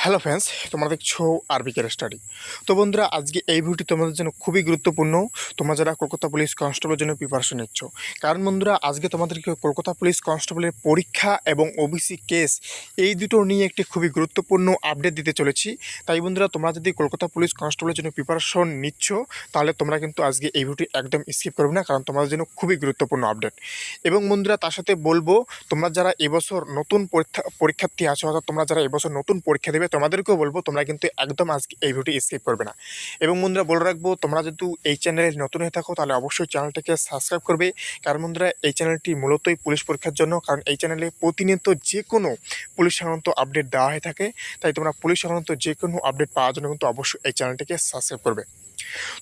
Hello friends, তোমরা দেখছো আরবিকের study. তো বন্ধুরা, আজকে এই ভিডিওটি তোমাদের জন্য খুবই গুরুত্বপূর্ণ। তোমরা যারা কলকাতা পুলিশ কনস্টেবলের জন্য প্রিপারেশন নিচ্ছ, কারণ বন্ধুরা আজকে তোমাদেরকে কলকাতা পুলিশ কনস্টেবলের পরীক্ষা এবং ওবিসি কেস এই দুটো নিয়ে একটি খুবই গুরুত্বপূর্ণ আপডেট দিতে চলেছি। তাই বন্ধুরা, তোমরা যদি কলকাতা পুলিশ কনস্টেবলের জন্য প্রিপারেশন নিচ্ছ, তাহলে তোমরা কিন্তু আজকে এই ভিডিওটি একদম স্কিপ করবে না, কারণ তোমাদের জন্য খুবই গুরুত্বপূর্ণ আপডেট। এবং বন্ধুরা, তার সাথে বলবো, তোমরা যারা এবছর নতুন পরীক্ষার্থী আছো, অর্থাৎ তোমরা যারা এবছর নতুন পরীক্ষা দেবে, তোমাদেরকেও বলবো তোমরা কিন্তু একদম আজকে এই ভিডিওটি স্কিপ করবে না। এবং বন্ধুরা বলে রাখবো, তোমরা যদি এই চ্যানেলে নতুন হয়ে থাকো তাহলে অবশ্যই চ্যানেলটাকে সাবস্ক্রাইব করবে। কারণ বন্ধুরা, এই চ্যানেলটি মূলতই পুলিশ পরীক্ষার জন্য, কারণ এই চ্যানেলে প্রতিনিয়ত যে কোনো পুলিশ সংক্রান্ত আপডেট দেওয়া হয়ে থাকে। তাই তোমরা পুলিশ সংক্রান্ত যে কোনো আপডেট পাওয়ার জন্য কিন্তু অবশ্যই এই চ্যানেলটিকে সাবস্ক্রাইব করবে।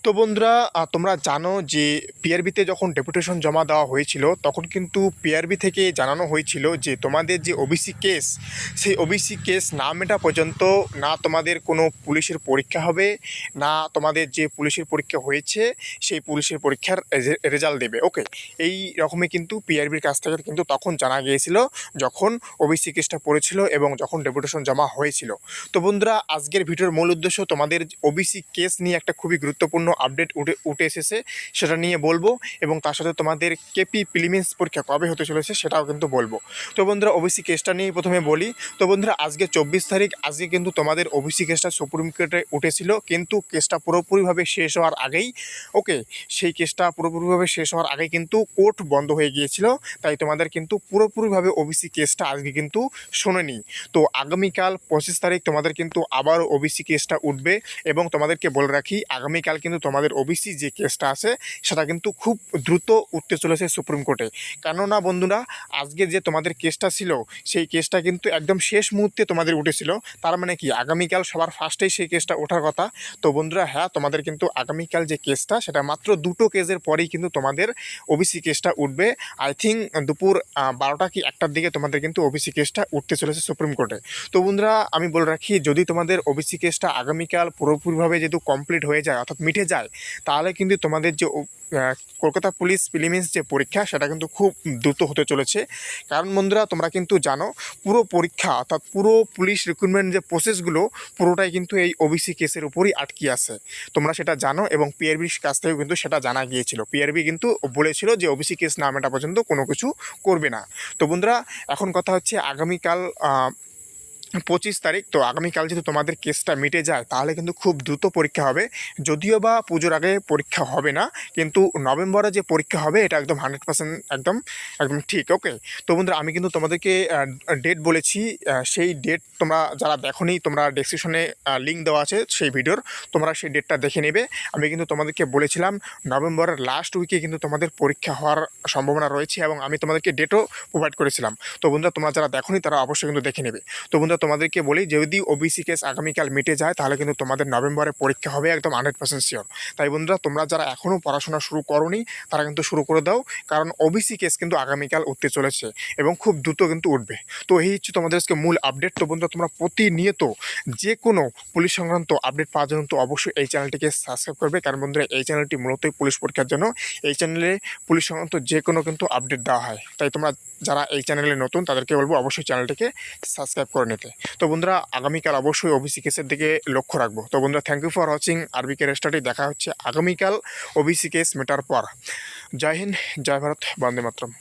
তো বন্ধুরা, তোমরা জানো যে পিআরবিতে যখন ডেপুটেশন জমা দেওয়া হয়েছিল, তখন কিন্তু পিআরবি থেকে জানানো হয়েছিল যে তোমাদের যে ওবিসি কেস, সেই ওবিসি কেস না মেটা পর্যন্ত না তোমাদের কোনো পুলিশের পরীক্ষা হবে, না তোমাদের যে পুলিশের পরীক্ষা হয়েছে সেই পুলিশের পরীক্ষার রেজাল্ট দেবে। ওকে, এই রকমই কিন্তু পিআরবির কাছ থেকে কিন্তু তখন জানা গিয়েছিল, যখন ওবিসি কেসটা পড়েছিল এবং যখন ডেপুটেশন জমা হয়েছিল। তো বন্ধুরা, আজকের ভিডিওর মূল উদ্দেশ্য তোমাদের ওবিসি কেস নিয়ে একটা খুবই গুরুত্বপূর্ণ আপডেট উঠে এসেছে, সেটা নিয়ে বলবো। এবং তার সাথে তোমাদের কেপি প্রিলিমিনারি পরীক্ষা কবে হতে চলেছে সেটাও কিন্তু বলবো। তো বন্ধুরা, ওবিসি কেসটা নিয়ে প্রথমে বলি। তো বন্ধুরা, আজকে 24 তারিখ, আজকে কিন্তু তোমাদের ওবিসি কেসটা সুপ্রিম কোর্টে উঠেছিল, কিন্তু কেসটা পুরোপুরিভাবে শেষ হওয়ার আগেই, ওকে, সেই কেসটা পুরোপুরিভাবে শেষ হওয়ার আগেই কিন্তু কোর্ট বন্ধ হয়ে গিয়েছিল। তাই তোমাদের কিন্তু পুরোপুরিভাবে ওবিসি কেসটা আজকে কিন্তু শোনেনি। তো আগামীকাল 25 তারিখ তোমাদের কিন্তু আবার ওবিসি কেসটা উঠবে। এবং তোমাদেরকে বলে রাখি, আগামীকাল কিন্তু তোমাদের ওবিসি যে কেসটা আছে সেটা কিন্তু খুব দ্রুত উঠতে চলেছে সুপ্রিম কোর্টে। কেননা বন্ধুরা, আজকে যে তোমাদের কেসটা ছিল সেই কেসটা কিন্তু একদম শেষ মুহূর্তে তোমাদের উঠেছিল। তার মানে কি, আগামীকাল সবার ফার্স্টেই সেই কেসটা ওঠার কথা। তো বন্ধুরা, হ্যাঁ, তোমাদের কিন্তু আগামীকাল যে কেসটা, সেটা মাত্র দুটো কেসের পরেই কিন্তু তোমাদের ওবিসি কেসটা উঠবে। আই থিঙ্ক দুপুর 12টা কি 1টার দিকে তোমাদের কিন্তু ওবিসি কেসটা উঠতে চলেছে সুপ্রিম কোর্টে। তো বন্ধুরা, আমি বলে রাখি, যদি তোমাদের ওবিসি কেসটা আগামীকাল পুরোপুরিভাবে যেহেতু কমপ্লিট হয়ে যায়, অর্থাৎ মিটে যায়, তাহলে কিন্তু তোমাদের যে কলকাতা পুলিশ প্রিলিমিনারি যে পরীক্ষা, সেটা কিন্তু খুব দ্রুত হতে চলেছে। কারণ বন্ধুরা, তোমরা কিন্তু জানো, পুরো পরীক্ষা অর্থাৎ পুরো পুলিশ রিক্রুটমেন্ট যে প্রসেসগুলো, পুরোটাই কিন্তু এই ওবিসি কেসের উপরই আটকে আছে। তোমরা সেটা জানো, এবং পিআরবির কাছ থেকেও কিন্তু সেটা জানা গিয়েছিল। পিআরবি কিন্তু বলেছিল যে ওবিসি কেস না মেটা পর্যন্ত কোনো কিছু করবে না। তো বন্ধুরা, এখন কথা হচ্ছে, আগামীকাল 25 তারিখ, তো আগামীকাল যদি তোমাদের কেসটা মিটে যায়, তাহলে কিন্তু খুব দ্রুত পরীক্ষা হবে। যদিও বা পুজোর আগে পরীক্ষা হবে না, কিন্তু নভেম্বরে যে পরীক্ষা হবে এটা একদম 100% একদম একদম ঠিক। ওকে, তো বন্ধুরা, আমি কিন্তু তোমাদেরকে ডেট বলেছি। সেই ডেট তোমরা যারা দেখোনি, তোমরা ডেসক্রিপশনে লিঙ্ক দেওয়া আছে সেই ভিডিওর, তোমরা সেই ডেটটা দেখে নেবে। আমি কিন্তু তোমাদেরকে বলেছিলাম নভেম্বরের লাস্ট উইকে কিন্তু তোমাদের পরীক্ষা হওয়ার সম্ভাবনা রয়েছে, এবং আমি তোমাদেরকে ডেটও প্রোভাইড করেছিলাম। তো বন্ধুরা, তোমরা যারা দেখোনি তারা অবশ্যই কিন্তু দেখে নেবে। তো বন্ধুরা, তোমাদেরকে বলি, যদি ওবিসি কেস আগামীকাল মিটে যায়, তাহলে কিন্তু তোমাদের নভেম্বরে পরীক্ষা হবে, একদম 100% শিওর। তাই বন্ধুরা, তোমরা যারা এখনও পড়াশোনা শুরু করোনি, তারা কিন্তু শুরু করে দাও, কারণ ওবিসি কেস কিন্তু আগামীকাল উঠতে চলেছে এবং খুব দ্রুত কিন্তু উঠবে। তো এই হচ্ছে তোমাদের আজকে মূল আপডেট। তো বন্ধুরা, তোমরা প্রতিনিয়ত যে কোনো পুলিশ সংক্রান্ত আপডেট পাওয়ার জন্য তো অবশ্যই এই চ্যানেলটিকে সাবস্ক্রাইব করবে। কারণ বন্ধুরা, এই চ্যানেলটি মূলতই পুলিশ পরীক্ষার জন্য। এই চ্যানেলে পুলিশ সংক্রান্ত যে কোনো কিন্তু আপডেট দেওয়া হয়। তাই তোমরা যারা এই চ্যানেলে নতুন, তাদেরকে বলবো অবশ্যই চ্যানেলটিকে সাবস্ক্রাইব করে নিতে। তো বন্ধুরা, আগামীকাল অবশ্যই ওবিসি কেসের দিকে লক্ষ্য রাখবো। তো বন্ধুরা, thank you for watching RBK study. দেখা হচ্ছে আগামীকাল ওবিসি কেস মেটার পর। জয় হিন্দ, জয় ভারত, বন্দে মাতরম।